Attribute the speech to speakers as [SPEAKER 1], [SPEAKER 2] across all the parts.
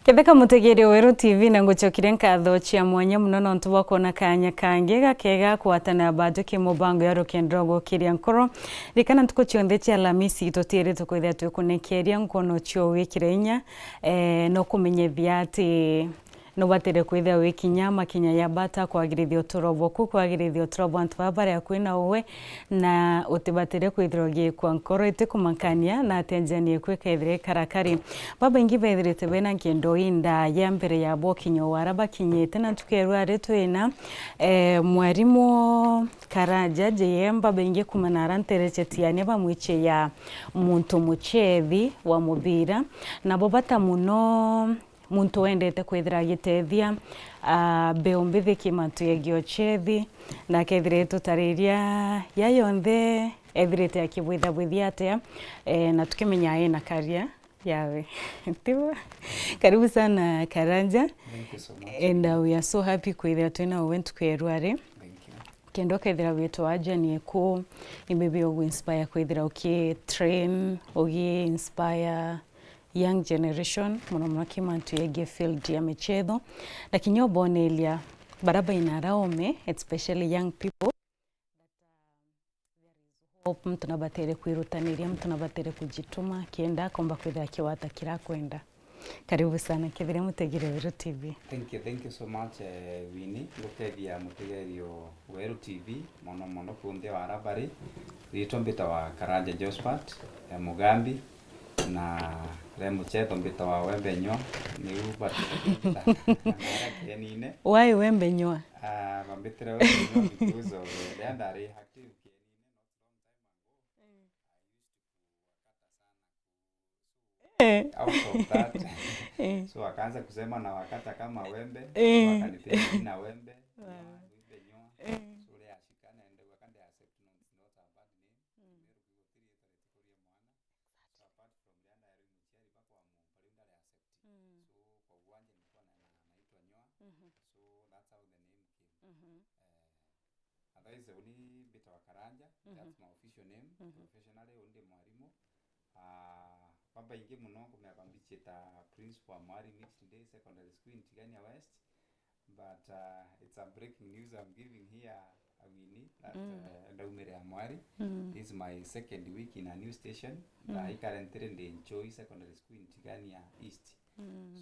[SPEAKER 1] Ketheka mutegere Weru TV na nguchokire nkatho cia mwanya muno no ntuba kona kanya kange gakega kwatana bado ke mubango ya rokendrogo kiria nkoro rikana ntuko chionde cia Alhamisi totire tukwithia twikunekeria nkono cio wikirenya no kumenyethia ati no batere kwithia wikinya makinya ya bata kwagirithio turoboku kwagirithio turobo antu babare kwina uwe na utibatere kwithrogie kwa nkoro ite kumakania na atenjanie kwekethire karakari baba ingi bethirite bena nkendo inda ya mbere ya bokinyo waraba kinyete na tukerwa ari twina mwarimu Karaja JM baba ingi kumanara nterechetiania bamwiche ya muntu muchethi wa mubira na bobata muno muntu wendete kwithira gitethia beombithi kimantu yegio chethi na kethire tutariria ya yonthe ethirite akibwitha bwithia atia na tukimenya ena karia yawe tiwa karibu sana Karanja.
[SPEAKER 2] Thank you so much.
[SPEAKER 1] And we are so happy kwithira twina went kwerware.
[SPEAKER 2] Thank you.
[SPEAKER 1] Kendo kethira witu aja ni ku imebe ogu inspire kwithira train ogi inspire young generation muno kimantu yege field ya michetho lakini obonelia baraba inaraome especially young people hope mtu nabatere kwirutaniria mtu nabatere kujituma kienda komba kwithia kiwata kira kwenda. Karibu sana kethire mutegere Weru TV.
[SPEAKER 2] Thank you so much Winnie gutegia mutegerio Weru TV mono kunde wa Rabari ritombita wa Karanja Josephat Mugambi na remo cheto mbita wa Wembenywa ni ubata na nine
[SPEAKER 1] why Wembenywa
[SPEAKER 2] bambitira Wembenywa because of the andare active out of that so akaanza kusema na wakata kama wembe wakanitia na wembe Wembenywa so le ashikana ende wakande accept not a bad name so apart from the andare mcheri bako wa mpalinda le accept so kwa uwanja nilikuwa naitwa Nyoa so that's how the name came that is the only bit of Karanja that's my official name professionally only mwalimu baba ingi muno kumebambichita principal mwari mixed day secondary school in Tigania West but it's a breaking news I'm giving here Winnie that ndaumire mwari this is my second week in a new station I currently enjoy secondary school in Tigania East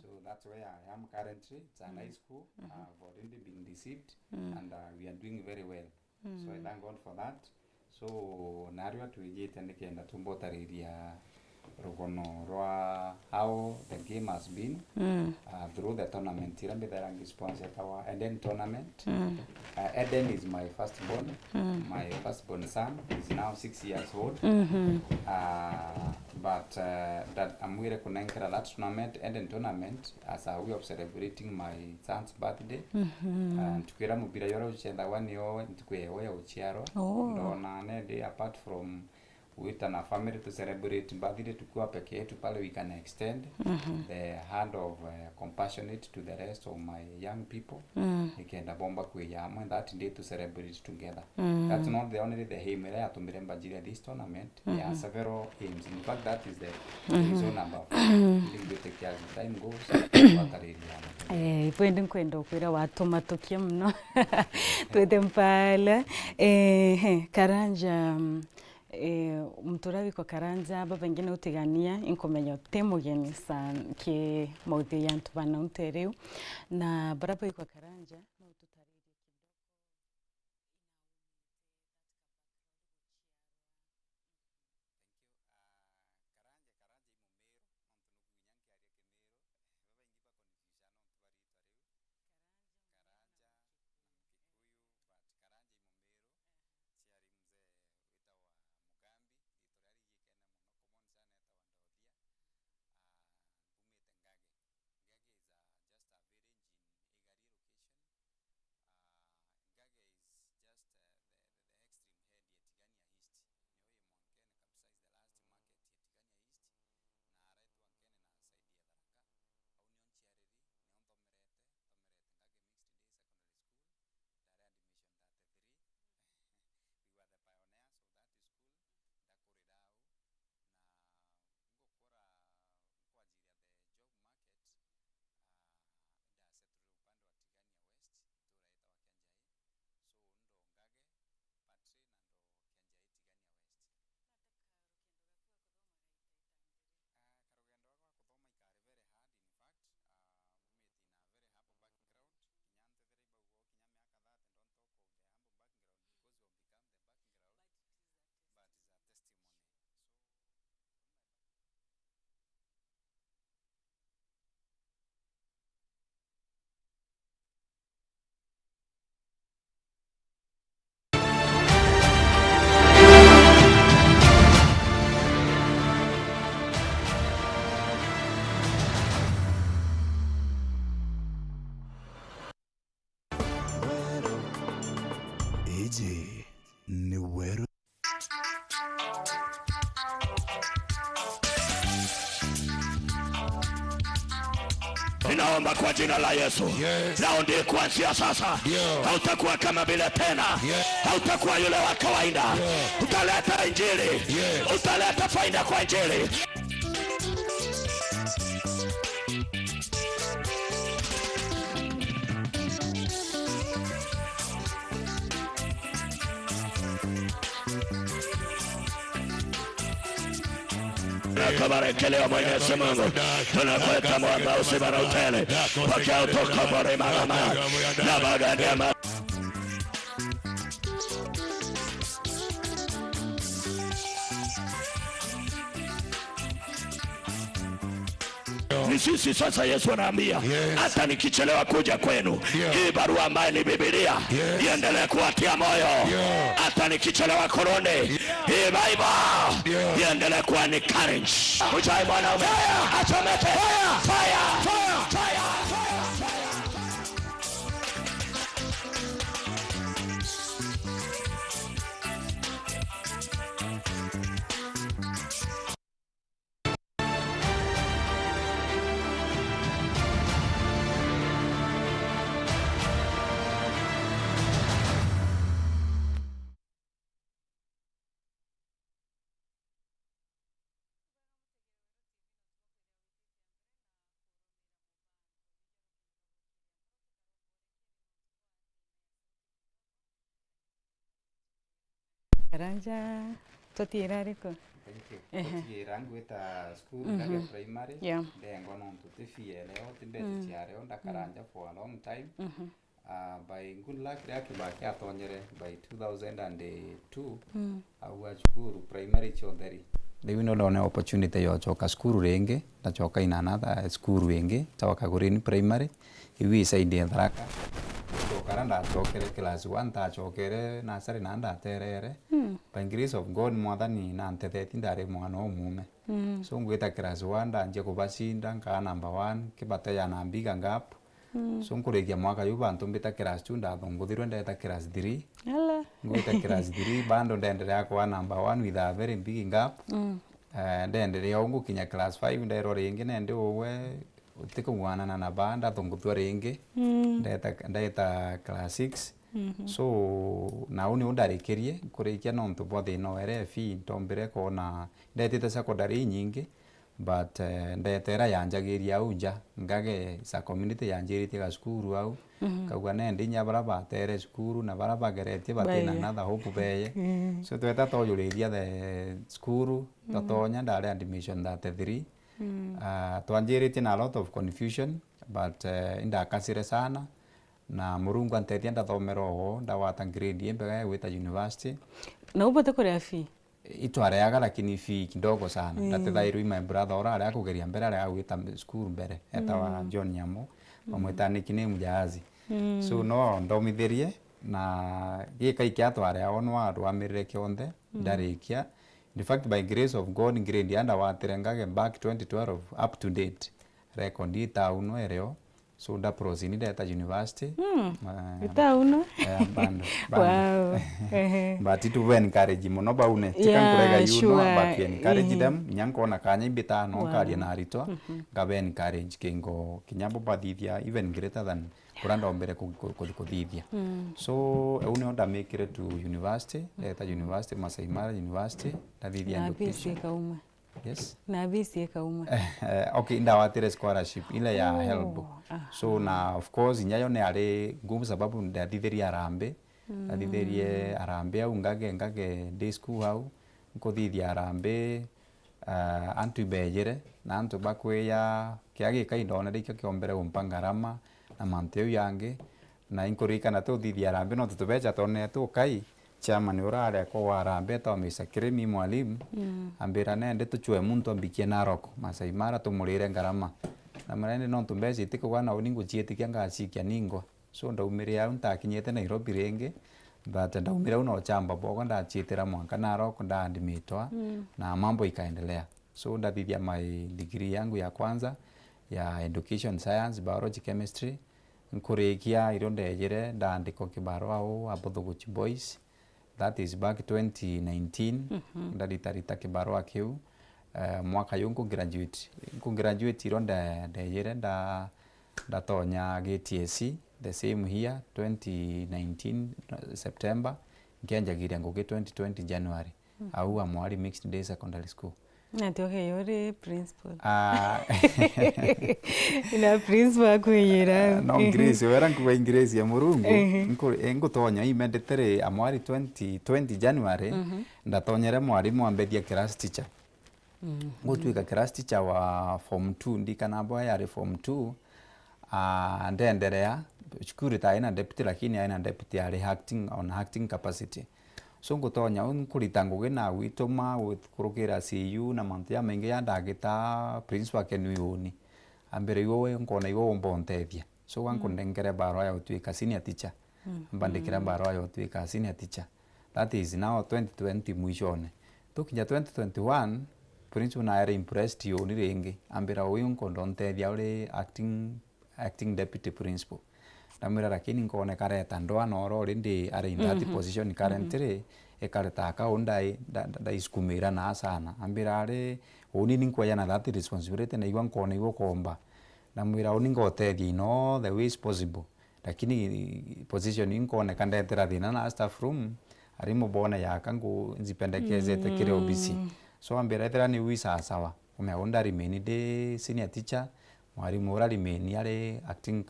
[SPEAKER 2] so that's where I am currently. It's a nice school. I've already been received and we are doing very well so I thank God for that so narwa tuijite ndikenda tumbotariria rugono rwa how the game has been through the tournament irambe that sponsor our Eden tournament. Eden is my firstborn my firstborn son is now 6 years old but that I'm really connected that tournament Eden tournament as a way of celebrating my son's birthday tukwira mubira yoro uchenda wani yo tukwewe ya uchiaro ndona nede apart from with a family to celebrate birthday tukiwa peke yetu pale we can extend the hand of compassionate to the rest of my young people ikenda bomba kweyamo and that day to celebrate together that's not the only the aim ile atumire mbajira this tournament there are several aims in fact that is the reason number we take care as time goes
[SPEAKER 1] ipoende nkwenda kwira watuma tukia mno twete mpala Karanja mturabi kwa Karanja baba ngine utigania inkomenya temugeni sana ke maudhi ya ntubana untereu na baraba kwa Karanja na ututariri
[SPEAKER 3] Ninaomba kwa jina la Yesu. Naomba kuanzia sasa hautakuwa kama vile tena. Hautakuwa yule wa kawaida. Utaleta injili. Utaleta faida kwa injili. Kabarekelea Mwenyezi Mungu. Tunakuita mwamba usima na utele. Pokea utukufu mama na magandama. Ni sisi sasa. Yesu anaambia hata nikichelewa kuja kwenu, hii barua ambayo ni Biblia iendelee kuwatia moyo. Hata nikichelewa kurudi, hii Bible iendelee kuwa ni courage. Ujai mwanaume achomete fire.
[SPEAKER 1] Karanja totira riko.
[SPEAKER 2] Rangu ita school daga primary. Dengo non tuti fieleo timbeti chiareo da karanja for a long time. By good luck yake baki atonyere by 2002 awa school primary chodari. Lewi no lone opportunity yo choka school renge da choka in another school renge choka gurini primary iwi saidi ndaraka. Karanda chokere class 1 ta chokere nasari nanda terere by grace of God mwathani na ntetheti ndare mwana umume so ngweta class 1 ndanje kubasinda nka number 1 kibata ya nambiga ngap so nkuregia mwaka yu bantu mbita class 2 ndathunguthirwe ndeta class 3 ngweta class 3 bando ndendelea kwa number 1 with a very big gap ndendelea ungu kinya class 5 ndero ringi nende uwe utiko mwana na banda thunguthwa ringi ndeta class 6 so na uni undarekerie kurikia no ntubothe no RF ntombere kona ndetete secondary nyingi but ndetera yanjagiria uja ngage sa community yanjirite ga skuru au kagwa nende nya baraba tere skuru na baraba gerete batena another hope beye so tweta toyuriria the skuru totonya ndare admission that 3 twanjirite na a lot of confusion but indakasire sana na murungu antetia ndathomera ho ndawata grade mbega gwita university
[SPEAKER 1] na ubote kuri fee
[SPEAKER 2] itwareaga lakini fee kidogo sana ndatethairwi my brother ora ari akugeria mbere ari agwita school mbere etawa John Nyamo bamwetani kine mujazi so no ndomithirie na gika ikiatware ono arwamirire kionde ndarikia in fact by grace of God grade anda watirengage back 2012 up to date record itauno ereo so nda prosini data university
[SPEAKER 1] itauno
[SPEAKER 2] bando
[SPEAKER 1] wow
[SPEAKER 2] but it will encourage muno baune tikan kurega you know but encourage them nyanko na kanya ibita no kali na rito gabe encourage kingo kinyambo badithia even greater than kuranda ombere kuthithia so une onda make it to university data university Masai Mara University ndathithia
[SPEAKER 1] education
[SPEAKER 2] yes
[SPEAKER 1] na bisi kauma
[SPEAKER 2] okay ndawatire scholarship ile ya help so na of course nyayo ne ari ngumu sababu ndathithiria arambe ndathithirie arambe au ngage day school au nkuthithia arambe antu bejere na antu bakweya kiage kaindona rika kiombere umpangarama na manteu yange na inkurika na tuthithia arambe no tutubeja tone tu kai chairman urare ko warambe to misa kremi mwalimu ambira nende tuchwe muntu ambikie Narok Masai Mara tumurire ngarama na marende no tumbezi tiko wana uningo chietikia ngasikia ningo so ndaumire ya ntakinyete Nairobi renge but ndaumire uno chamba bogo ndachitira mwanka Narok ndaandimitwa na mambo ikaendelea so ndathithia my degree yangu ya kwanza ya education science biology chemistry nkurikia irondejere ndaandiko kibarua au Abothuguchi Boys. That is back 2019 ndaritarita kibarua kiu mwaka yungu graduate ironda ndejere ndatonya GTSC the same year 2019 September nkianjagiria ngugi 2020 January au Mwari Mixed Day Secondary School.
[SPEAKER 1] Natioke yore principal. Ina principal kuyira.
[SPEAKER 2] No Grace wera nkuwa Grace ya Murungu ngutonya imendetere Mwari 2020 January ndatonyere mwarimu ambethia class teacher. Ngutwika class teacher wa form 2 ndikanabo yari form 2 ndenderea shukuru taina deputy lakini aina deputy yari acting capacity. So ngutonya nkurita ngugi na gwituma kurukira CU na mantu ya maingi ya ndagita principal kenuyuni ambere iwe nkona iwe wombonteithia so wankundengere baro ya utwika senior teacher mbandikira baro ya utwika senior teacher. That is now 2020 mwishone tukija 2021 principal na era impressed yoni ringi ambira uyu nkondonteithia uri acting deputy principal namira lakini nkone kareta ndoa noro rindi are in that position currently ekareta ka ondai da iskumira na sana ambira are oni ninkwaya na that responsibility na iwa nkone iwo komba namira oni ngotethi no the ways possible lakini position nkone kandetera thina na staff room arimo bona yakangu nzipendekezete kire obisi so ambira etera ni wisa sawa umeonda remain de senior teacher mwarimu ura remain yare acting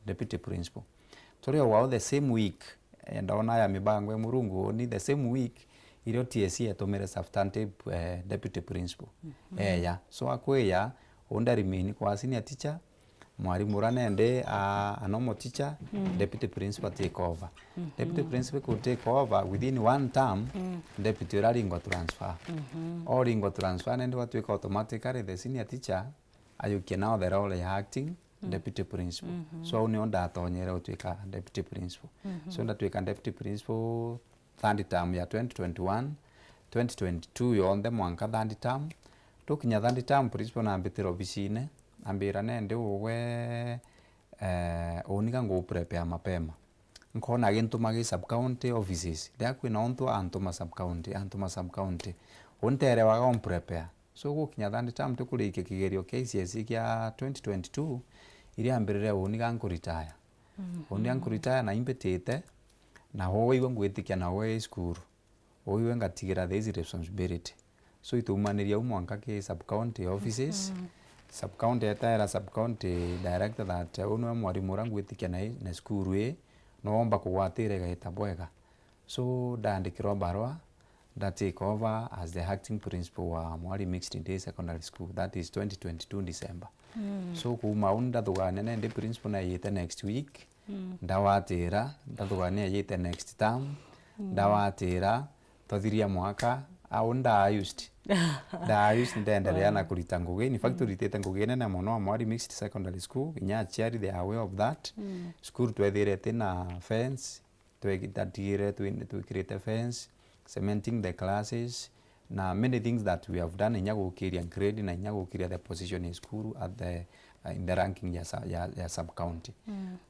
[SPEAKER 2] deputy principal torio wao the same week ndaona ya mibango Murungu ni the same week iro TSC atomere substantive deputy principal ya so akweya onda remain kwa senior teacher mwarimu ura nende anomo teacher deputy principal take over deputy principal could take over within one term deputy ura ringo transfer or ringo transfer nende watweka automatically the senior teacher ayukia now the role ya acting deputy principal so ni onda atonyera utwika deputy principal so ndatwika deputy principal third term ya 2021 2022 yonde mwanka third term tukinya third term principal na ambitiro obisine ambira nende uwe onika ngo prepare mapema nkona gintuma gi sub county offices ndia kwina onto antuma sub county ontere waga on prepare so gukinya third term tukurike kigerio KCSE kia 2022 iri ambirire unika ngo retire unika ngo retire na impetete na howe iwe ngwitikia na howe school oiwe ngatigira these responsibility so itumaniria umwanka ke sub county offices sub county etera sub county director that unwe mwarimu rangu itikia na school no kugwatire gaita bwega so ndandikirwa barua that take over as the acting principal wa Mwari Mixed Day Secondary School that is 2022 December so kuma unda thugane nende principal na yete next week ndawatira ndathugane yete next term ndawatira tothiria mwaka aunda used ndendelea na kurita ngugi in fact turitete ngugi nene muno Mwari Mixed Secondary School nya chari they are aware of that school twethirete na fence twegitatigire to create a fence cementing the classes na many things that we have done inya gukiria grade na inya gukiria the position in school at the in the ranking ya sub county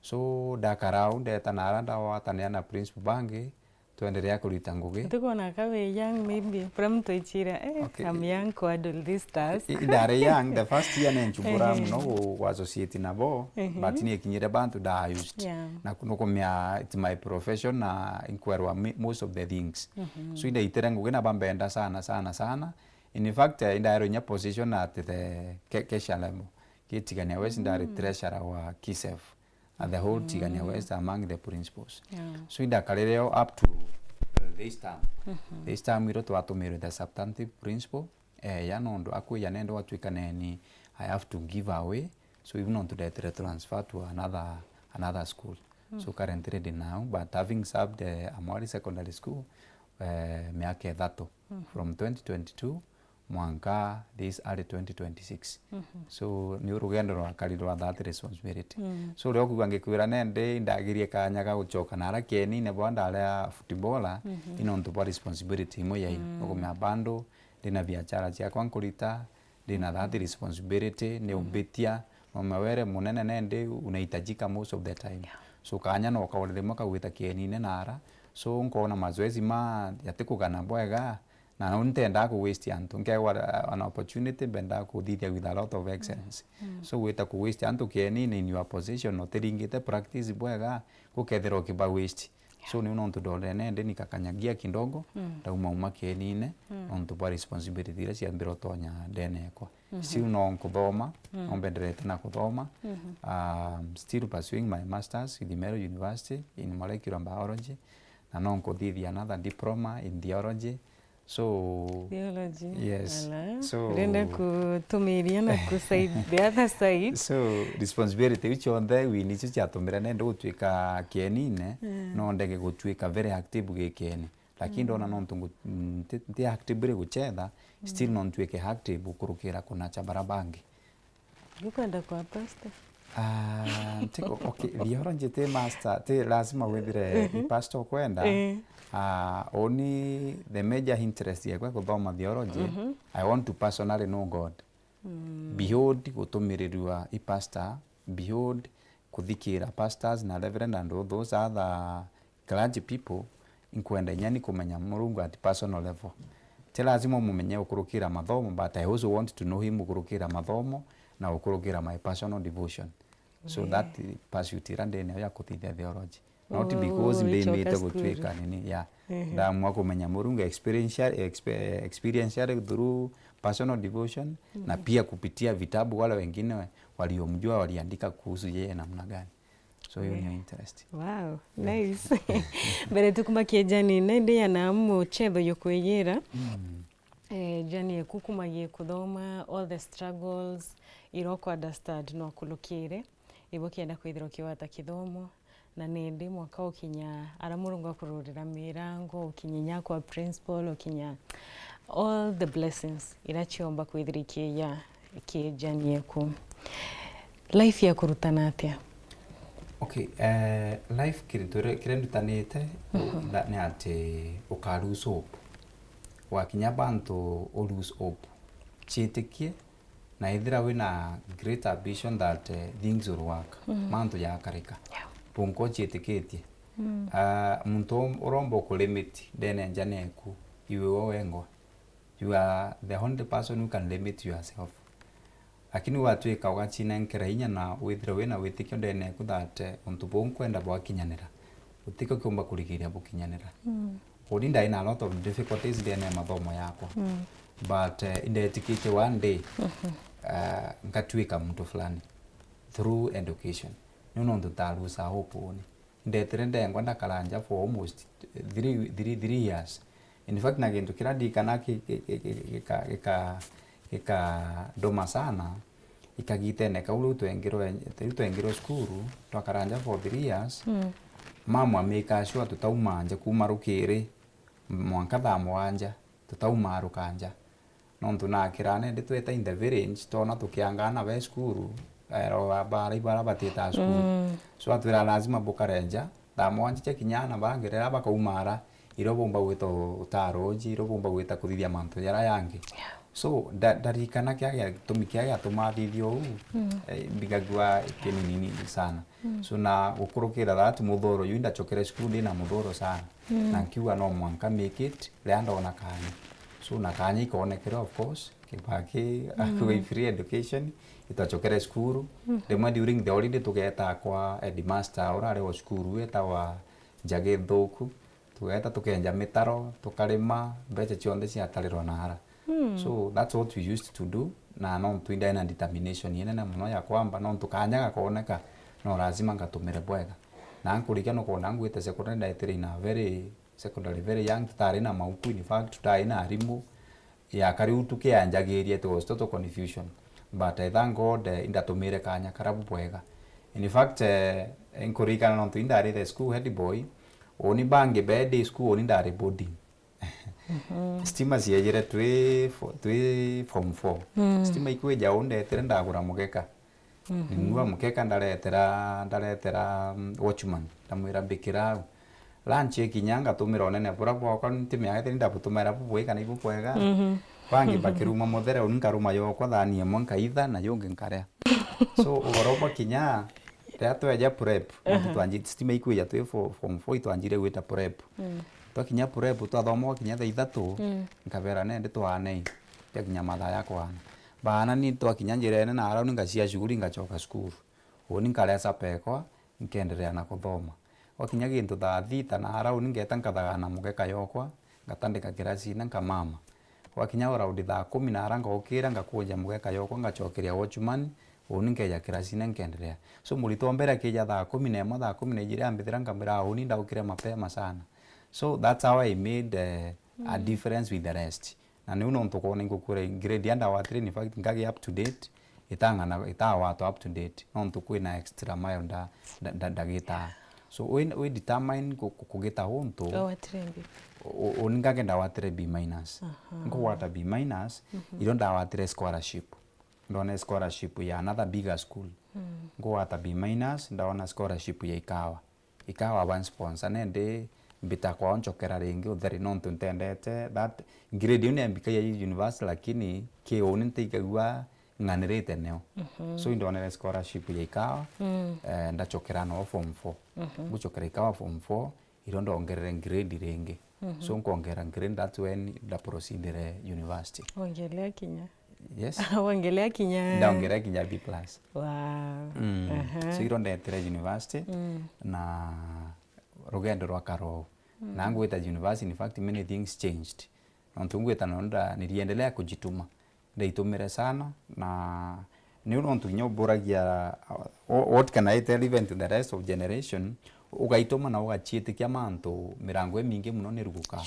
[SPEAKER 2] so dakarau ndeta na aranda watania na principal bangi tuendelea kurita ngugi
[SPEAKER 1] tukona kawe young maybe from to ichira I'm young to adult this task
[SPEAKER 2] indare young the first year na nchubura no associate nabo but ni kinyire bantu da used na kuno komya it's my profession na inquiry most of the things so inde itera ngugi na bambenda sana in fact indare nya position at the keshalemo kitigania west indare treasurer wa KISEF and the whole Tigania West among the principals so indakarereo up to this time iro twatumire the substantive principal ya nondo akuya nendo watwika neni I have to give away so even on to the transfer to another school so currently now but having served Mwari Secondary School miaka thato from 2022 mwanka this early 2026 so ni urugendo rwa karirwa that responsibility so leo kugangikwira nende ndagirie kanya ga gucoka nara keni ne bwanda ala footballer ino ntupa responsibility mo yai okomya bando ndina biashara cia kwa nkurita ndina that responsibility ne ubetia no mawere munene nende unahitajika most of the time so kanya no kaulele mwaka gwita keni ne nara so nkona mazoezi ma yatikugana bwega na untenda ku waste antu ngewa an opportunity benda ku thithia with a lot of excellence so wita ku waste antu keni in your position no teringite practice bwega kukethera kiba waste so ni unontu ndorene ndi nikakanyagia kidogo ndauma kenine ontu bwa responsibility ile cia mbiro tonya ndenekwa si no kuthoma ombenderete na kuthoma still pursuing my masters with Meru University in molecular biology na no kuthithia another diploma in theology. So
[SPEAKER 1] theology.
[SPEAKER 2] Yes. So
[SPEAKER 1] renda kutumiria na kusaidia other side.
[SPEAKER 2] So responsibility which on there we need to chatumira nende gutwika kenine no ndege gutwika very active gekeni lakini ndona no ntungu ti active guchetha still no ntwike active kurukira kuna cha barabangi
[SPEAKER 1] ukwenda kwa pastor.
[SPEAKER 2] Okay, theology te master te lazima wethire pastor kwenda. Only the major interest yakwa kuthoma theology. I want to personally know God. Behold gutumirirwa i pastor, behold kuthikira pastors na reverend and all those other clergy people inkwenda nyani kumenya Murungu at personal level. Te lazima mumenye ukurukira mathomo, but I also want to know him ukurukira mathomo na ukurukira my personal devotion. So that pursuit irandene ya kuthithia theology. Not because mbemete gutwika nini ndamwa kumenya Murungu experiential through personal devotion na pia kupitia vitabu wale wengine waliomjua waliandika kuhusu yeye namna gani. So hiyo ni interest.
[SPEAKER 1] Wow, nice. Bere tukumakie jani nende yana muchetho yokwegera. Jani ekukumagie kuthoma all the struggles iroko understand no kulukire ibo kienda kwithira kiwata kithomo na nende mwaka ukinya ara Murungu akururira mirango ukinya kwa principal ukinya all the blessings irachiomba kwithirikia ya kijani yeku life ya kurutana atia.
[SPEAKER 2] Okay, life kirendutanite ni ati ukalose hope wakinya bantu lose hope chitikie na ithira wina great ambition that things will work mantu ya karika punko chitikitie muntu urombo ku limit dene njaneku iwe wengo you are the only person who can limit yourself lakini watwika ugachina nkera inya na withira wina witikio dene ku that untu bonkwenda bwakinyanira utiko kiomba kurigiria bukinyanira udinda ina a lot of difficulties dene mathomo yako but indetikite one day nkatwika mtu fulani through education nuno ndutarusa hope ni ndetrende ngwanda karanja for almost 3 years. In fact na gintu kiradikana doma sana ikagitene kaulu twengiro skuru twakaranja for 3 years. Mama make sure tutaumanje kumarukire mwanka thamwanja tutaumarukanja nontu nakirane nditweta in the village tona tukiangana we skuru ero bara batita skuru so atwira lazima bukarenja thamwanja chekinyana bangerera bakaumara irobomba gwito utaroji irobomba gwita kuthithia mantu yara yangi so darikana kya tumikia ya tumathithio bigagwa kinini sana so na ukurukira that muthoro yunda chokere skuru ndina muthoro sana na kiwa no mwanka make it leanda ona kanya so na kanya ikonekera of course kibaki akwe free education itachokera skuru demwa during the holiday tugeta kwa headmaster urare wa skuru eta wa jage thoku tugeta tukenja mitaro tukarima mbeche chionde cia tarirwa nara so that's what we used to do na no twinda na determination yene na muno ya kwamba no tukanyaga kuoneka no lazima ngatumire bwega na nkurika no kona ngwite secondary ndaitire na very secondary very young tutari na mauku in fact tutari na arimu ya kariu tukianjagirie to confusion but I thank God indatumire kanya karabu bwega. In fact nkurika no twindari the school head boy oni bange bed school oni ndari boarding stima ziejere twi form 4 stima ikweja onde tere ndagura mugeka ningwa mukeka ndaretera watchman ndamwira bikira lunch ikinyanga tumira nene bura bwako ntimya ete ndabutumira bubweka na ibupwega bangi bakiruma muthere unkaruma yoko thani emo nkaitha na yonge nkarea so ugoroba kinya teatwe ja prep twanji stima ikweja twi form 4 twanjire gwita prep twakinya prep twathoma kinya thaa 3 nkabera nende twanei yakinya mathaa ya kwana bana ni twakinya njirene na arau ngacia shughuli ngachoka skuru uni nkaresa pekwa nkenderea na kuthoma wakinya gintu thaa 6 na arau ngeta nkathagana mugeka yokwa ngatandika kirasina nkamama wakinya around thaa 10 na aranga ukira ngakuja mugeka yokwa ngachokeria watchman uni nkeja kirasina nkenderea so murito mbere kija thaa 11 thaa 12 ambithira ngambira uni ndaukire mapema sana so that's how I made a difference with the rest na ni uno ntukone ngukure grade anda wa 3 in fact ngagi up to date itawa up to date no ntukwina extra mile ndagita so we determine kugita huntu oningagenda watire B minus ngwata B minus ironda watire scholarship ndona scholarship ya another bigger school ngwata B minus ndaona scholarship ya ikawa one sponsor nende mbita kwa onchokera ringi utheri nontu ntendete that grade ine mbika ya university lakini kio nintikaigua ng'anirite neo so indonere scholarship ya ikawa ndachokera no form 4 guchokera ikawa form 4 irondo ongerere grade ringi so nkongera grade that when the proceedere university
[SPEAKER 1] ongelea kinya
[SPEAKER 2] yes
[SPEAKER 1] ongelea kinya
[SPEAKER 2] ndaongelea kinya B+.
[SPEAKER 1] Wow.
[SPEAKER 2] So irondo etere university na rugendo rwa karo na ngweta university in fact many things changed na ngweta nonda niliendelea kujituma ndaitumire sana na ni untu nyoboragia what can I tell even to the rest of generation ugaituma na ugachietikia mantu mirango mingi muno ni ruguka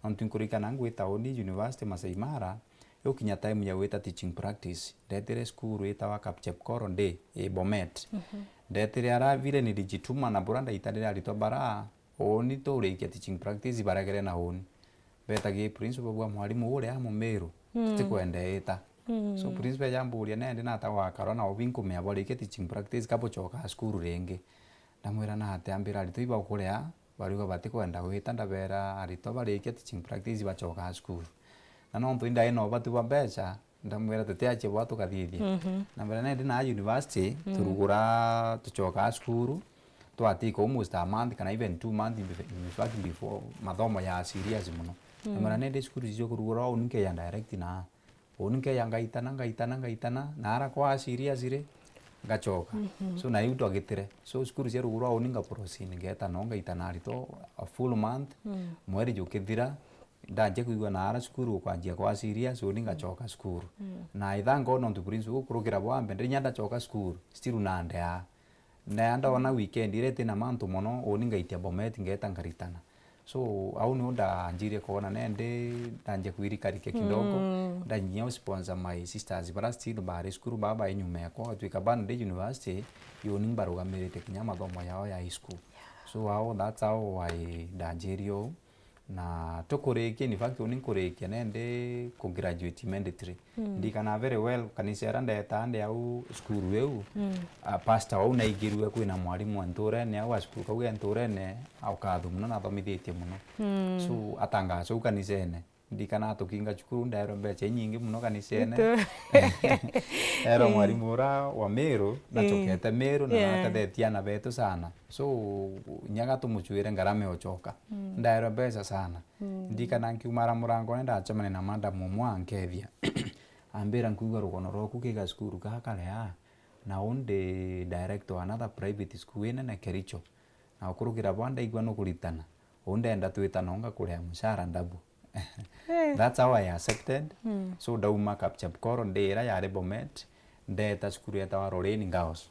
[SPEAKER 2] ontu nkurikana ngweta oni university Masai Mara yokinya time ya weta teaching practice ndetere school weta wa Kapchepkoro nde Bomet ndetere ara vile nilijituma na buranda itadere alito bara oni to ureikia teaching practice baragere na oni betagi principal bwa mwalimu ule amo meru tikwendeta so principal jamburia nende na tawa karona obinko me aborike teaching practice kapo choka school renge ndamwira na ate ambira alito iba kurea barigo batikwenda wita ndabera alito barikia teaching practice bachoka school na no ntunda ino batu babecha ndamwira tete watu kathithia na mbere nende na university turugura tuchoka school twatiko almost a month kana even 2 months before mathomo ya serious muno na nende school icio kurugura unike ya direct na unike ya ngaitana na ara kwa serious ire ngachoka so na yuto agitire so school cia rugura uninga proceed ngeta no ngaitana alito a full month mweri jukithira ndaje kuigwa na ara school kwanjia kwa serious uninga choka school na ithango no tu prince ukurugira bwambe ndinyanda choka school still na ndea na anda wana weekend irete na mantu mono oningaitia Bomet ngeta ngaritana so au ni unda njire kuona nende ndanje kuirikarike kidogo ndanyia sponsor my sisters bara still bare school baba inyume yako twika bande university yoning barugamirite kinya mathomo yao ya high school so how that's how I danjerio na tokoreke in fact oninkoreke nende ku graduate mandatory ndikana very well kanisera ndeta ande au school weu pastor au naigirwe kwina mwalimu anture ne au school kau anture ne au kathumuna na thomithitie muno so atangazo kanisene ndikana tukinga chukuru ndaero mbecha nyingi muno kanisene era mwalimu ura wa Meru na chokete Meru na akathetia na betu sana so nyaga tumuchuire ngarame ochoka ndaero mbecha sana ndikana nkiumara murango nenda achamane na manda mumwa nkethia ambira nkuiga rugono roku kiga skuru kakale na onde director another private school ene na Kericho na ukurugira bwanda igwa no kuritana onde enda twitana onga kuria mushara ndabu that's how I accepted so dauma Kapchepkoro ndera yare Bomet ndeta skuru yatawa Roreni Ngaos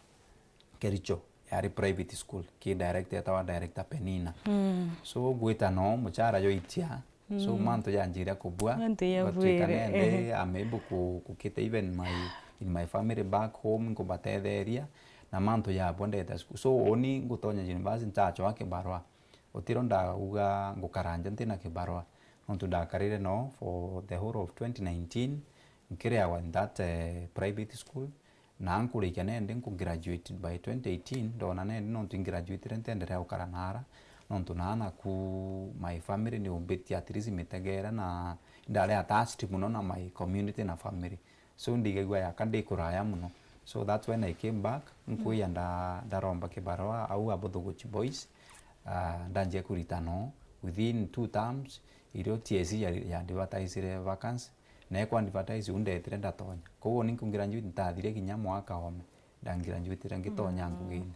[SPEAKER 2] Kericho yari private school ki director yatawa director Penina so gwita no muchara yo itia so manto ya njira kubwa
[SPEAKER 1] manto ya bwere
[SPEAKER 2] I'm able kukita even in my family back home ngobatetheria na manto ya bondeta school so oni ngutonya university tacho wake barwa utironda uga ngukaranja ntina kibarwa onto dakarire no for the whole of 2019 nkire awa in that private school na ankurikia nende nku graduated by 2018 ndona nende no graduate rentendere ukaranara nontu nana ku my family ni umbeti at least mitegera na ndale attached muno na my community na family so ndigegwa yakande kuraya muno so that's when I came back nkuya ndaromba kibarua au abothogochi boys ndanje kuritano within 2 terms irio TSC ya advertise vacancy na kwa advertise undetire ndatonya koguo ni graduate ntathire kinya mwaka ome graduate ngitonya ngugine.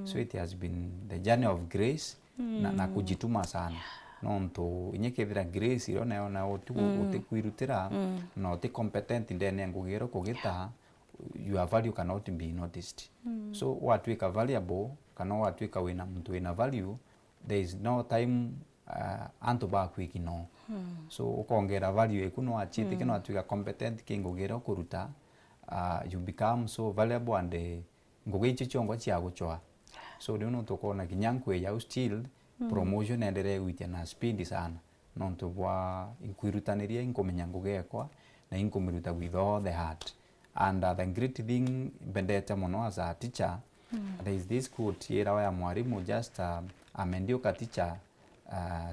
[SPEAKER 2] So it has been the journey of grace na kujituma sana nonto inyekethira grace iro na utikwirutira na uti competent ndene ngugiro kugita your value cannot be noticed. So watwika valuable kana watwika wina muntu wina value, there is no time anto ba quick no. So ukongera value ekuno achiti kino atwika competent kingugiro kuruta you become so valuable and ngugichi chongo chia guchwa. So ndio tukona kinyankwe ya still promotion endere witia na speed sana nonto bwa inkwirutaniria inkomenya ngugekwa na inkomiruta with all the heart. And the great thing bendete mono as a teacher, there is this quote here ya mwalimu just a mediocre teacher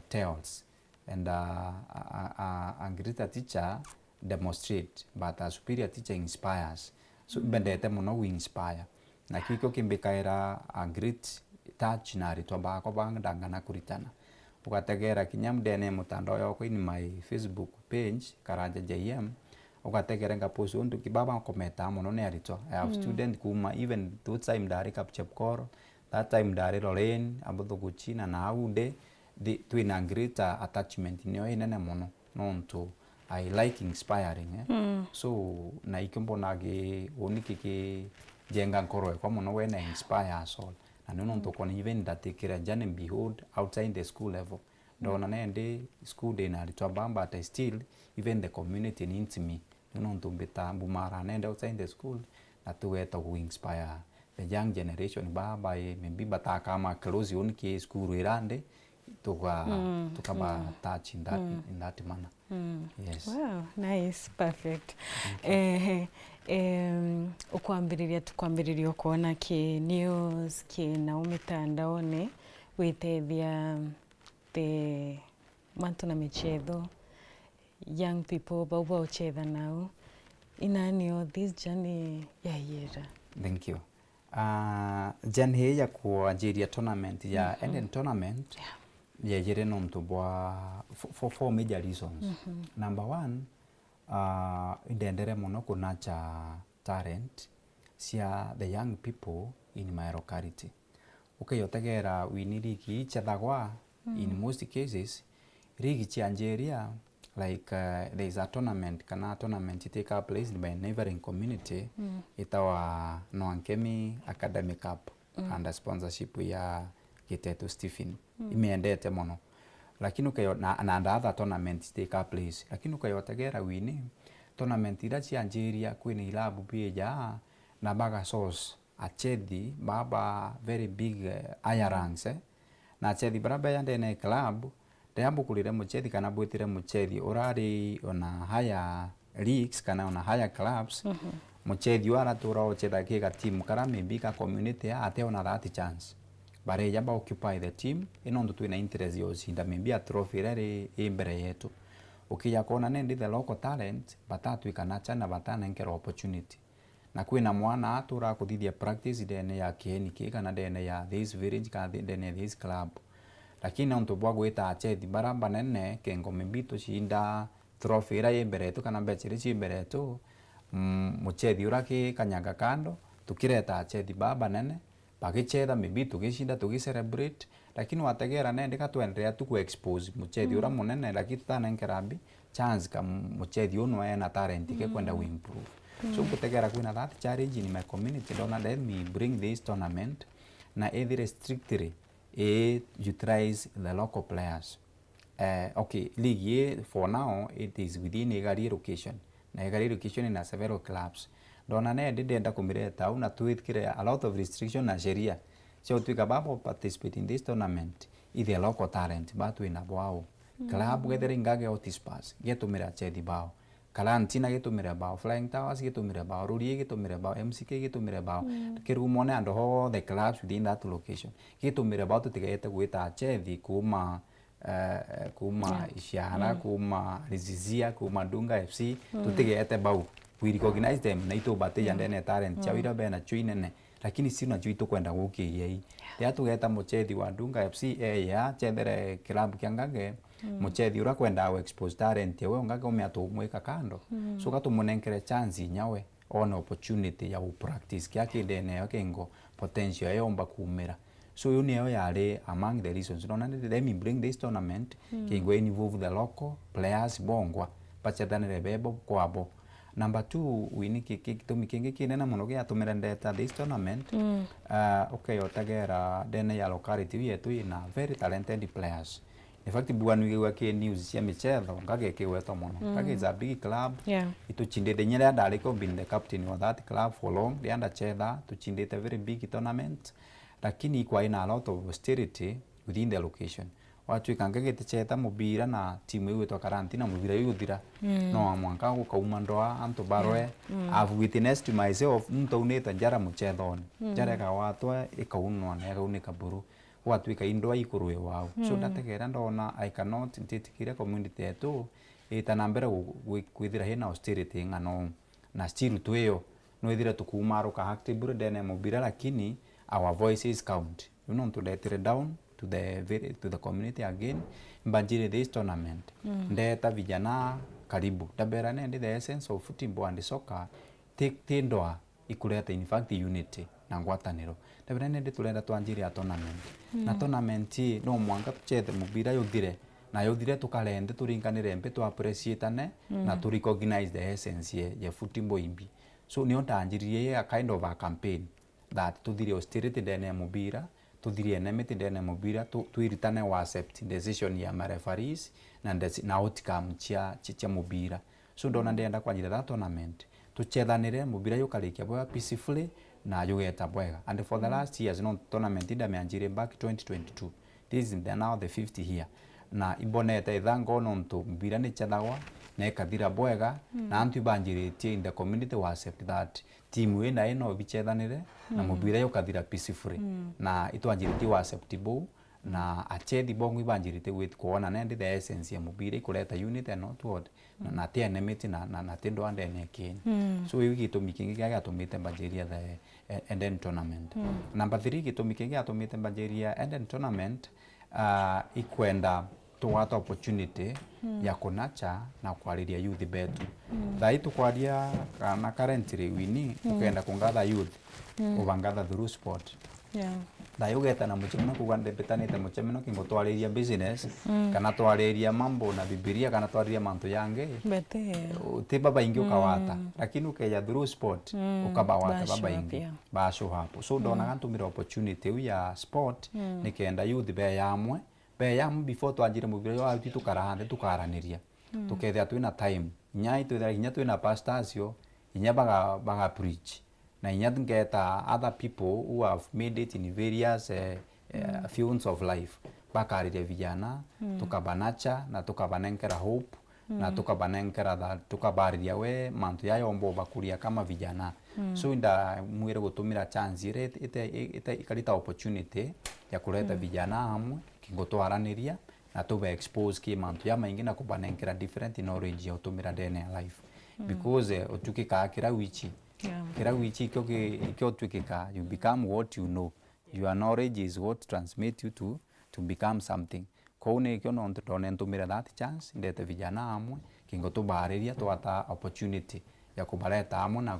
[SPEAKER 2] tells and a greater teacher demonstrate but a superior teacher inspires. So bendete mono we inspire na kiko kimbikaira a great touch na ritwa bako bangdangana kuritana ugategera kinyamdene mutandao yako in my Facebook page Karanja JM ugategera ngapost undu kibaba kometa mono ne aritwa I have student kuma even that time dari kapchepkor that time dari Lorraine abotho guchina na aude twina greater attachment niyo inene mono nonto I like inspiring so na ikombonage onikiki jenga nkoro kwa mono wena inspire us all and nonto kona even that take journey behold outside the school level ndona nende school day na aritwa bamba but still even the community needs me nonto beta bumara nende outside the school na tuweta who inspire the young generation baba maybe bataka ma close unki school irande tukaba touch in that manner. Yes.
[SPEAKER 1] Wow, nice, perfect. Ukwambiriria kuona ki news ki na umitandaoni witethia the mantu na michezo young people bauba uchetha nao inanio this journey ya yera.
[SPEAKER 2] Thank you. Journey ya kuajiria tournament ya Eden tournament yejere nomto bwa for 4 major reasons. Number 1, indendere mono kunacha talent sia the young people in my locality. Ukayotegera winiriki chathagwa in most cases rigi chianjeria like there is a tournament kana tournament take place by neighboring community itawa Noankemi Academy Cup under sponsorship ya Gitetu Stephen imeendete mono lakini ukayo na other tournament take place lakini ukayotegera wini tournament ira chianjeria kwini ilabu pia na baga source achedi baba very big higher ranks na achedi baraba yande na club Teambu kulire muchethi kana bwitire muchethi urari ona higher leagues kana ona higher clubs muchethi wara tura ocheda kiga team kara maybe ka community ate ona that chance bare yamba occupy the team inondo twina interest yosinda maybe a trophy rari imbere yetu ukija kona nendi the local talent batatu ikanacha na batana nkero opportunity na kwina mwana atura kuthithia practice dene ya keni kana dene ya this village ka dene this club lakini onto bwa gwita achedi baramba nene kengo mbito shinda trophy ra yembereto kana bechere chimbereto muchedi urake kanyaga kando tukireta achedi baba nene bagicheda mbito gishinda tugiselebrate lakini wategera nende katwendelea tu expose muchedi ura munene lakini tana nkerabi chance ka muchedi uno ena talent ke kwenda we improve so kutegera kuna that challenge in my community don't let me bring this tournament na either strictly utilize the local players. Okay, league for now it is within Egari location. Na Egari location in several clubs. Dona ne didenda kumireta una tuitkire a lot of restriction na sheria. So tukababo participate in this tournament is a local talent but we na bao. Club gathering ngage otispas getumira chedi bao. Kalantina getumira bao, Flying Towers getumira bao, Rurie getumira bao, MCK getumira bao. Kirumone and all the clubs within that location. Getumira bao to tigeta guita chedi kuma Ishana, kuma Rizizia, kuma Dunga FC to tigeta bao. We recognize them na ito bate yandene talent chawira bena chuinene lakini si unajua itukwenda gukiria hii ya tugeta muchethi wa Ndunga FC ya chethere kilabu kia Ngage muchethi ura kwenda expose talent we Ngage umeatu mwika kando so gatumunenkere chance nyawe on opportunity ya practice kia kidene yo kengo potential yomba kumira so you know yale among the reasons no let me bring this tournament kingo involve the local players bongwa pachethanire bebo kwabo. Number 2 wini kitumi kingi kinena muno gia tumira ndeta this tournament okay otagera dene ya locality yetu ina very talented players. In fact bwanu giwa ke news cia michetho Ngage kiweto muno Ngage is a big club ituchindite nyere ndaliko been the captain of that club for long they under chetha tuchindite very big tournament lakini kwa ina a lot of austerity within the location watu Ngage ticheta mubira na timu yetu ya karantina mubira yuthira no mwanka gukauma ndoa anto barwe I've witnessed to myself mtauneta njara muchethoni njara ka watwa ikaunwa na ikaunika buru watu ikaindwa ikurwe wao so ndategera ndona I cannot ntitikire community yetu itanambere kwithira hina austerity ngano na still tuyo no ithira tukumaruka active dene mubira lakini our voices count you know to let it down to the community again mbanjire this tournament ndeta vijana karibu tabera nende the essence of football and soccer tindoa ikuleta in fact unity na ngwataniro tabera nende tulenda twanjire a tournament na tournament no mwanga tuchethe mubira yuthire na yuthire tukalende turinganire mbe tu appreciate na to recognize the essence ya football imbi so ni ontanjirie a kind of a campaign that tuthire austerity dene mubira tuthire enmity dene mubira tuiritane wa accept decision ya referees na outcome chia mubira so ndona ndenda kwanjira that tournament tuchethanire mubira yukarikia bwa peacefully na yugeta bwega and for the last years no tournament ndameanjire back 2022 this is now the 50th year na ibonete ithango no ntu mubira ni chethagwa na ikathira bwega na antu ibanjiritie in the community wa accept that team ina ino bichethanire na mubira yukathira peacefully na itwanjiritie wa acceptable na achethi bongo ibanjirite with kuona nende the essence ya mubira ikuleta unity and not what na tia enmity na tendo ande nekeni so hiyo gitumi kingi gatumite mbanjiria the Eden tournament number 3 gitumi kingi gatumite mbanjiria Eden tournament ikwenda tuwata opportunity ya kunacha na kwariria youth betu thai tukwaria na currently wini ukenda kungatha youth ubangatha through sport thai ugeta na muchemino kugande betanite muchemino kingo twariria business kana twariria mambo na bibilia kana twariria mantu yange
[SPEAKER 1] bete
[SPEAKER 2] te baba ingi ukawata lakini ukeja through sport ukabawata baba ingi basho hapo so ndona gantumira opportunity ya sport nikenda youth be yamwe before twanjire mubira yo alti tukarahande tukaraniria tukethia twina time nyai twina pastors yo inya baga preach na inya ngeta other people who have made it in various fields of life bakariria vijana tukabanacha na tukabanenkera hope na tukabanenkera that tukabariria we mantu yayombo bakuria kama vijana so inda mwire gutumira chance ite ikalita opportunity ya kuleta vijana hamwe ngotwaraniria na tuba expose ki mantu ya maingi na kubanenkera different knowledge ya utumira dene life because utukika kira wichi kyo tukika you become what you know your knowledge is what transmit you to become something kone kyo no ndone ntumira that chance ndete vijana hamwe kingo tubariria twata opportunity ya kubaleta hamwe na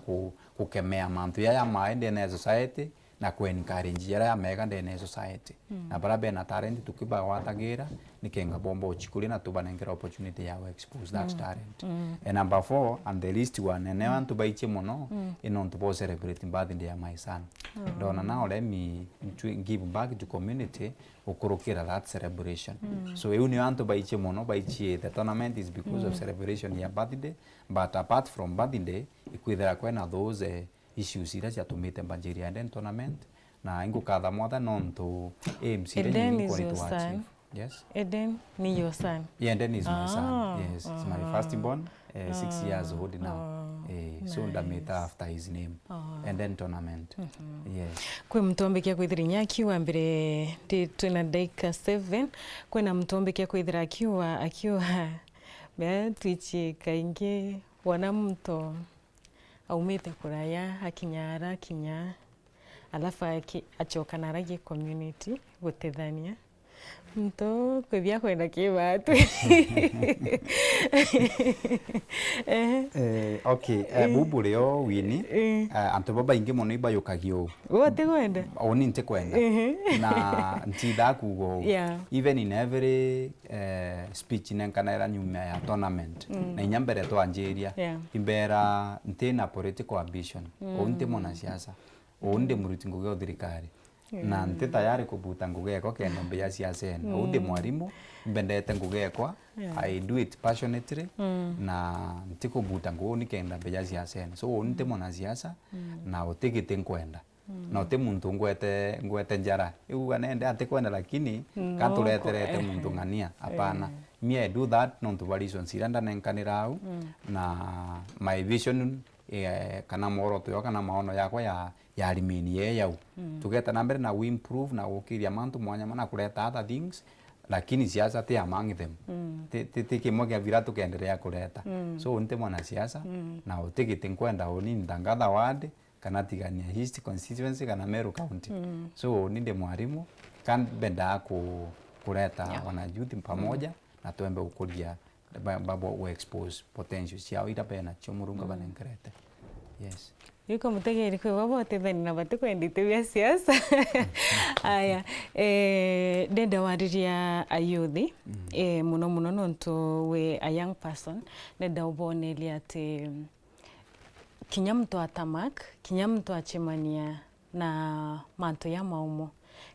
[SPEAKER 2] kukemea mantu ya maende na society na encourage ya mega ndene society na barabe na talent tukiba watagira nikenga bombo chikuli na tubanengera opportunity ya expose that talent and number 4 and the least one and want to buy chimono in to celebrate birthday ya my son dona now let me give back to community okurokera that celebration so you want to buy chimono buy chi the tournament is because of celebration ya birthday but apart from birthday ikwithera kwena those issues ira cia tumite mbanjiria Eden tournament na ingukatha mwatha nontu aims ira ni to achieve. Yes,
[SPEAKER 1] Eden ni your son?
[SPEAKER 2] Yeah, Eden is my son. Yes, it's my firstborn, 6 years old now. So ndamita after his name. Eden tournament. Yes.
[SPEAKER 1] Kwe mtombekia kwithira nyakiwa mbere twina dakika 7 kwena mtombekia kwithira akiwa bea twichi kaingi wana mto aumite kuraya akinya alafu achoka na ragi community gutethania mto kwithia kwenda kibatu.
[SPEAKER 2] Okay, bubu leo wini antu baba ingi mono ibayukagio
[SPEAKER 1] wote kwenda
[SPEAKER 2] oni nte kwenda na ntida kugo even in every speech nenkana nyuma ya tournament na inyambere to Angeria imbera nte na political ambition onte mona siasa onde muruti ngugo thirikari na nte tayari kubuta ngugeko kenda mbeya siasa eno onde mwarimu mbendete ngugekwa I do it passionately na ntiko buta ngoni kenda mbeya siasa eno so onte mona siasa na otegete nkwenda na ote muntu ngwete njara iu anende ate kwenda lakini katureterete muntu ngania hapana me I do that non to variation siranda nenkanira au na my vision kana moroto yo kana maono yakwa ya arimini yau tugeta na mbere na we improve na gukiria mantu mwanya mana kuleta other things lakini siasa te among them te kimoja viratu kaendelea kuleta so nte mwana siasa na utegete kwenda oni ndangatha ward kana tigania East constituency kana Meru county so ninde mwarimu kan benda kuleta wana youth pamoja na tuembe ukulia babo we expose potential ciao ita pena chomurunga banenkerete yes
[SPEAKER 1] yuko mutegeri kwe wabote bani na batu kwendite bya siasa aya denda wariria ayuthi muno muno nonto we a young person denda ubonelia ati kinya mtu atamak kinya mtu achemania na manto ya maumo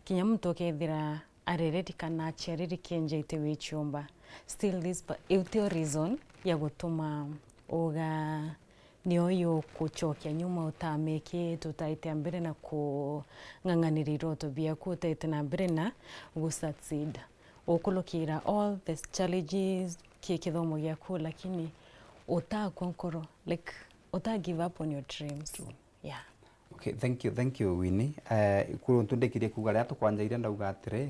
[SPEAKER 1] kinya mtu kethira arereti kana chereri kenje ite wichumba still this but reason ya gutuma oga nioyo kuchokia nyuma utameke tutaite mbere na kung'ang'anirira utobia kutaite na mbere na gusucceed ukulukira all the challenges kithomo gyaku lakini utakonkoro like uta give up on your dreams. Yeah.
[SPEAKER 2] Okay, thank you Winnie. Kuru ntundekirie kuga ria tukwanjaire ndauga atire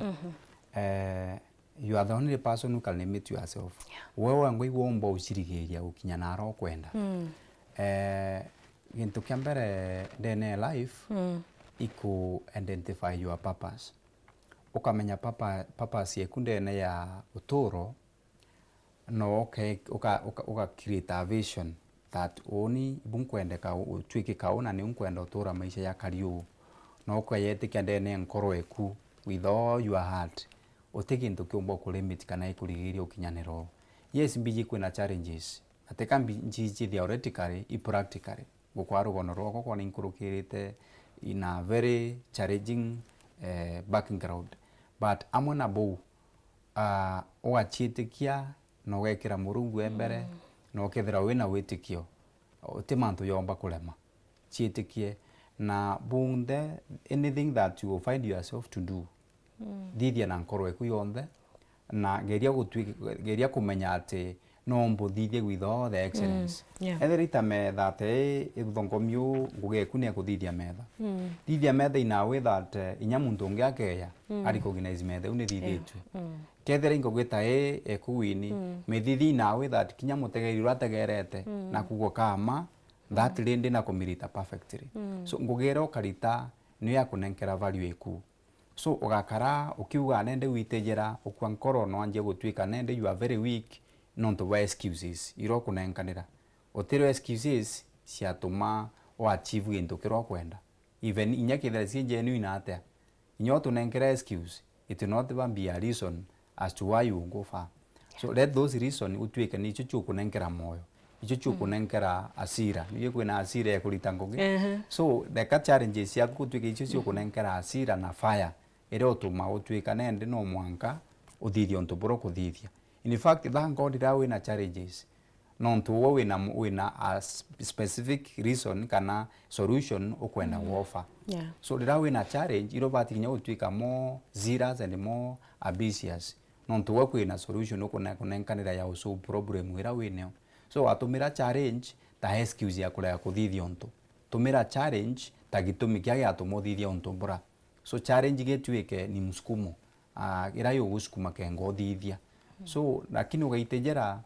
[SPEAKER 2] you are the only person who can limit yourself. Wewe ngoi womba ucirigiria ukinya naro kwenda. Gintu kia mbere ndene life iku identify your purpose. Ukamenya purpose yeku ndene ya uturo no uka create a vision that oni bunkwende ka utwike kaona ni unkwenda utura maisha ya kariu no kwayete ndene nkoro eku with all your heart oteki ndo kiombo ku limit kana ikurigiria ukinyaniro yes mbiji kwina challenges ateka mbiji theoretically i practically gukwaru gono roko kwa ninkurukirite in a very challenging background but amona bo oachitikia no wekira murungu embere no kethira wina witikio utimantu yomba kulema chiitikie na bunde anything that you find yourself to do thithia na nkoro eku yonthe na geria kumenya ati no mbuthithie with all the excellence etherita metha te ithongomio ngugeku ne kuthithia metha thithia metha ina with that inya muntu ungi akeya ari recognize metha une thithitwe kethera ingogweta ekuwini mithithi na with that kinya mutegeri rategerete na kugo kama that rindi na kumirita perfectly so ngugera ukarita ni ya kunenkera value eku so ugakara ukiuga nende witejera ukwa nkoro no anje gutwika nende you are very weak not to excuses iro kunenkanira otero excuses ciatuma o achieve gintu kiro kwenda even inya kithera si genuine atia inyo tunenkera excuse it not be a reason as to why you go far so let those reason utwika ni chuchu kunenkera moyo ichuchu kunenkera asira niye kwina asira ya kulita ngogi so the challenges ya kutwika ichuchu kunenkera asira na fire ere otuma utwika nende no mwanka uthithia onto boro kuthithia in fact thank God that we na challenges non to wina a specific reason kana solution ukwenda wofa so that we na challenge iro bati nya utwika more zealous and more ambitious non to work na solution ukuna kunenkanira ya uso problem ira wineo so atumira challenge ta excuse ya kula kuthithia onto tumira challenge ta gitumi kia ya tumothithia onto bora so challenge getwike ni msukumo ira yo gusukuma kengo thithia so lakini ugaitejera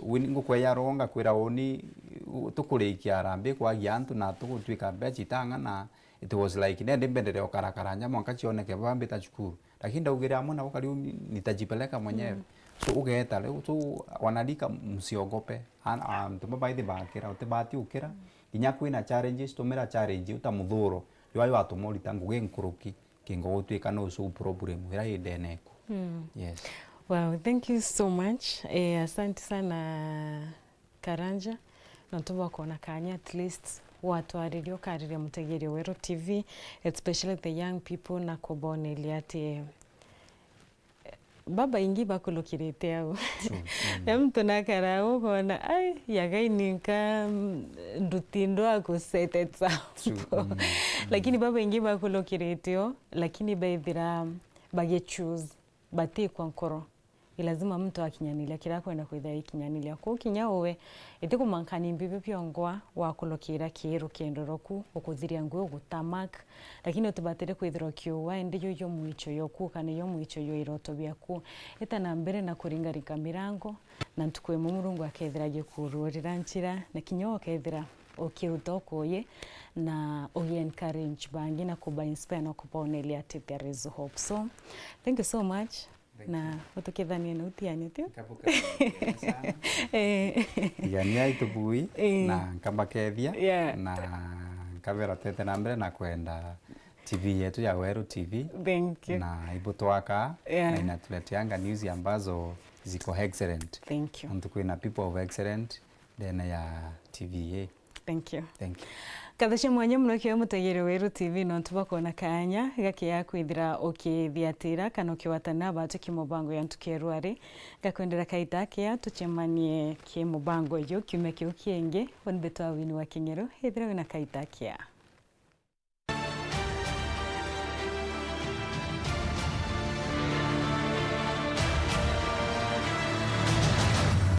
[SPEAKER 2] ngukweya ronga kwira oni tukurikia rambe kwa giantu na tukutwika bechi tanga na it was like nende mbendere okarakaranya mwanka chioneke bambe tachukuru lakini ndaugire amwe na ukali nitajipeleka mwenyewe so ugeeta leo tu wanalika msiogope ntuma baidhi bakira utibati ukira inya kwina challenges tumira challenge utamudhuro yoayo atumori tangu genkuruki kingo utwika no so problem ira ideneko yes.
[SPEAKER 1] Wow, thank you so much. Asante sana Karanja. Natuba kona kanya at least watu aririo karire mutegere Wero TV, especially the young people na kobone liate baba ingi bakulukirite au mtu nakarao kona ai yagaininka ndutindo akusetetsa lakini baba ingi bakulukirite lakini baithira bage choose bati kwa nkoro ilazima mtu akinyanilia kira kwenda kwitha ikinyanilia ko kinyawe etiko mankani mbibi pyongwa wa kulokira kiro kendo roku okuthiria ngwe gutamak lakini utubatere kwithira kiuwa ende yo mwicho yoku kana yo mwicho yo iroto byaku etana mbere na kuringarika mirango na ntukwe mu Murungu akethira gikururira nchira na kinyo kethira okirutokoye na encourage bangi na kuba inspire na kuponelia ati there is hope. So thank you so much. Na utukithania na utianya tio
[SPEAKER 2] yani aitubui na nkambakethia na nkavera tete na mbere na kwenda TV yetu ya Wero TV.
[SPEAKER 1] Thank you.
[SPEAKER 2] Na ibutwaka na inatuleteanga news ambazo ziko excellent.
[SPEAKER 1] Thank you.
[SPEAKER 2] And tukwina people of excellent then ya TVA.
[SPEAKER 1] Thank you.
[SPEAKER 2] Thank you.
[SPEAKER 1] Kathashe mwanya muno kio mutegere Wero TV no tubakona kanya gake ya kwithira okithiatira kana okiwatana batu kimubango ya ntukerwari gakwendera kaitake ya tuchemanie kimubango yo kiume kiu kienge on betwa wini wa Kingero hithira wina kaitake ya